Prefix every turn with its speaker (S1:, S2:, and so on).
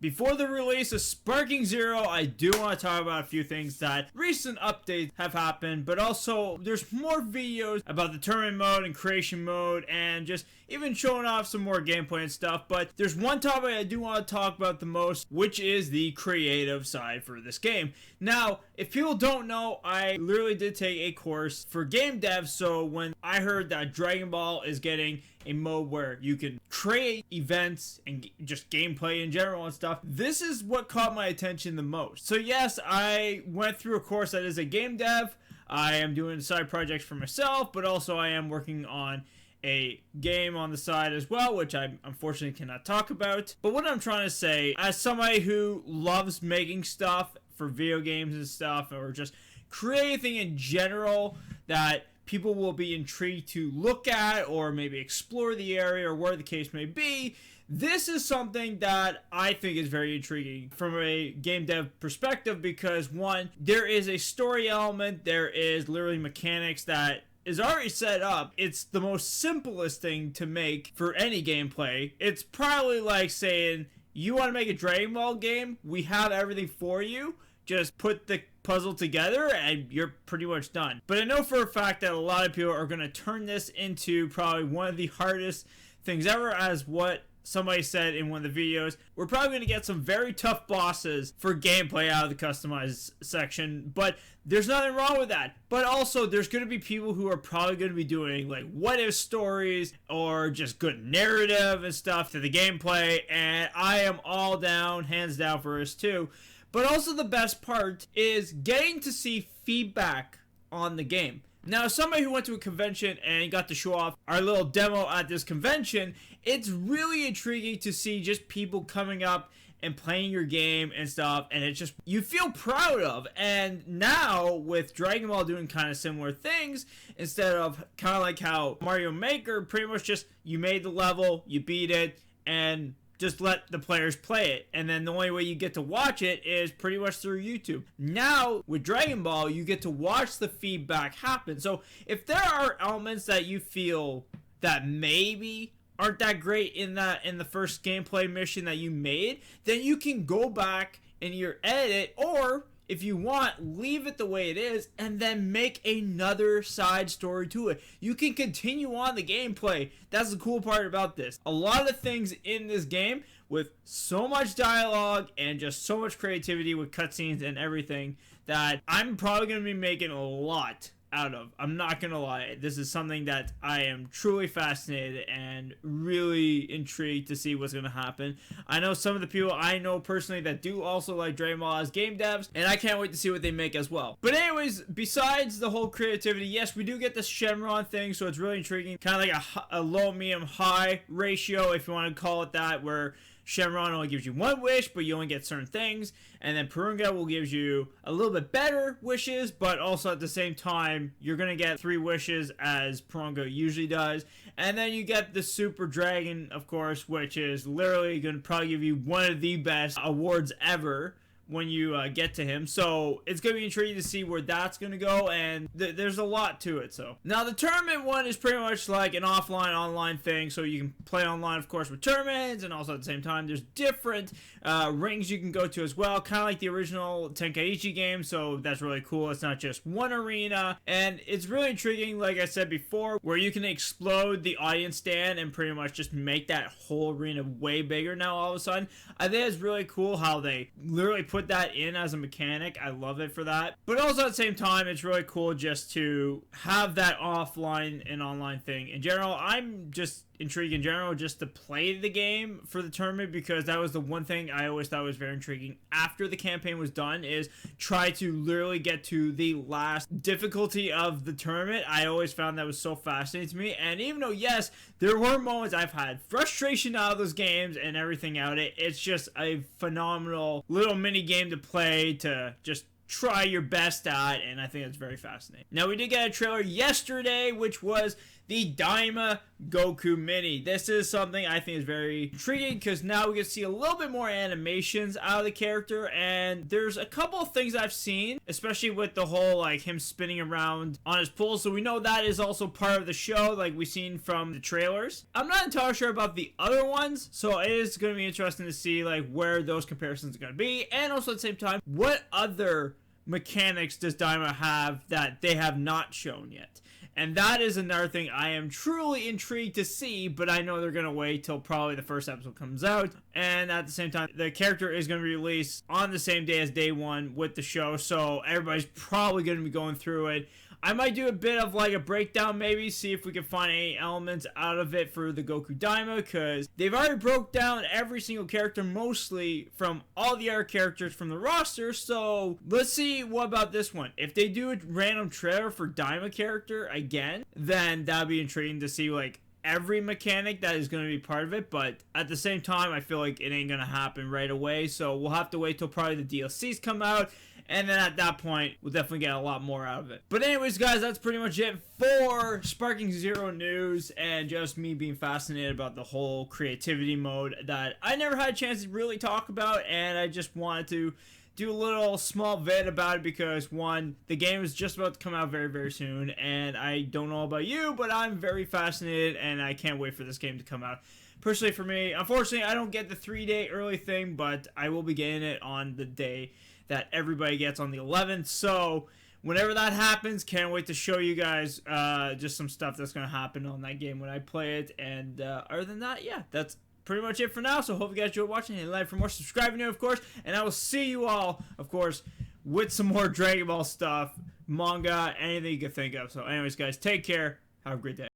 S1: Before the release of Sparking Zero, I do want to talk about a few things that recent updates have happened, but also there's more videos about the tournament mode and creation mode and just even showing off some more gameplay and stuff. But there's one topic I do want to talk about the most, which is the creative side for this game. Now, if people don't know, I literally did take a course for game dev, so when I heard that Dragon Ball is getting a mode where you can create events and just gameplay in general and stuff, this is what caught my attention the most. So yes, I went through a course that is a game dev. I am doing side projects for myself, but also I am working on a game on the side as well, which I unfortunately cannot talk about. But what I'm trying to say, as somebody who loves making stuff for video games and stuff, or just creating in general that people will be intrigued to look at or maybe explore the area or where the case may be, this is something that I think is very intriguing from a game dev perspective because, one, there is a story element, there is literally mechanics that is already set up. It's the most simplest thing to make for any gameplay. It's probably like saying, you want to make a Dragon Ball game? We have everything for you. Just put the puzzle together and you're pretty much done. But I know for a fact that a lot of people are going to turn this into probably one of the hardest things ever, as what somebody said in one of the videos. We're probably going to get some very tough bosses for gameplay out of the customized section, but there's nothing wrong with that. But also, there's going to be people who are probably going to be doing like what if stories or just good narrative and stuff to the gameplay, and I am all down, hands down for this too. But also the best part is getting to see feedback on the game. Now, as somebody who went to a convention and got to show off our little demo at this convention, it's really intriguing to see just people coming up and playing your game and stuff, and it's just, you feel proud of. And now, with Dragon Ball doing kind of similar things, instead of kind of like how Mario Maker, pretty much just, you made the level, you beat it, and just let the players play it, and then the only way you get to watch it is pretty much through YouTube. Now, with Dragon Ball, you get to watch the feedback happen. So, if there are elements that you feel that maybe aren't that great in the first gameplay mission that you made, then you can go back and either edit it, or if you want, leave it the way it is and then make another side story to it. You can continue on the gameplay. That's the cool part about this. A lot of the things in this game with so much dialogue and just so much creativity with cutscenes and everything that I'm probably going to be making a lot out of. I'm not gonna lie, this is something that I am truly fascinated and really intrigued to see what's gonna happen. I know some of the people I know personally that do also like Dragon Ball as game devs, and I can't wait to see what they make as well. But anyways, besides the whole creativity, yes, we do get the Shenron thing, so it's really intriguing. Kind of like a low, medium, high ratio, if you want to call it that, where Shenron only gives you one wish, but you only get certain things. And then Purunga will give you a little bit better wishes, but also at the same time, you're going to get 3 wishes as Purunga usually does. And then you get the Super Dragon, of course, which is literally going to probably give you one of the best awards ever when you get to him. So it's going to be intriguing to see where that's going to go, and there's a lot to it. So now the tournament one is pretty much like an offline online thing, so you can play online, of course, with tournaments, and also at the same time there's different rings you can go to as well, kind of like the original Tenkaichi game. So that's really cool. It's not just one arena, and it's really intriguing, like I said before, where you can explode the audience stand and pretty much just make that whole arena way bigger now all of a sudden. I think it's really cool how they literally put that in as a mechanic. I love it for that. But also at the same time, it's really cool just to have that offline and online thing. In general, I'm just intrigued in general just to play the game for the tournament, because that was the one thing I always thought was very intriguing after the campaign was done, is try to literally get to the last difficulty of the tournament. I always found that was so fascinating to me. And even though, yes, there were moments I've had frustration out of those games and everything out of it, it's just a phenomenal little mini game to play to just try your best at, and I think that's very fascinating. Now, we did get a trailer yesterday, which was the Daima Goku Mini. This is something I think is very intriguing because now we can see a little bit more animations out of the character, and there's a couple of things I've seen, especially with the whole like him spinning around on his pool, so we know that is also part of the show like we've seen from the trailers. I'm not entirely sure about the other ones, so it is going to be interesting to see like where those comparisons are going to be, and also at the same time, what other mechanics does Daima have that they have not shown yet? And that is another thing I am truly intrigued to see, but I know they're going to wait till probably the first episode comes out. And at the same time, the character is going to be released on the same day as day one with the show, so everybody's probably going to be going through it. I might do a bit of like a breakdown maybe, see if we can find any elements out of it for the Goku Daima, because they've already broke down every single character mostly from all the other characters from the roster, so let's see what about this one. If they do a random trailer for Daima character again, then that'd be intriguing to see like every mechanic that is going to be part of it, but at the same time I feel like it ain't going to happen right away, so we'll have to wait till probably the DLCs come out, and then at that point we'll definitely get a lot more out of it. But anyways guys, that's pretty much it for Sparking Zero news, and just me being fascinated about the whole creativity mode that I never had a chance to really talk about, and I just wanted to do a little small vid about it because, one, the game is just about to come out very, very soon, and I don't know about you, but I'm very fascinated, and I can't wait for this game to come out. Personally, for me, unfortunately, I don't get the 3-day early thing, but I will be getting it on the day that everybody gets on the 11th, so whenever that happens, can't wait to show you guys just some stuff that's going to happen on that game when I play it, and other than that, yeah, that's pretty much it for now. So hope you guys enjoyed watching, and like for more, subscribe new, of course, and I will see you all, of course, with some more Dragon Ball stuff, manga, anything you can think of. So anyways guys, take care, have a great day.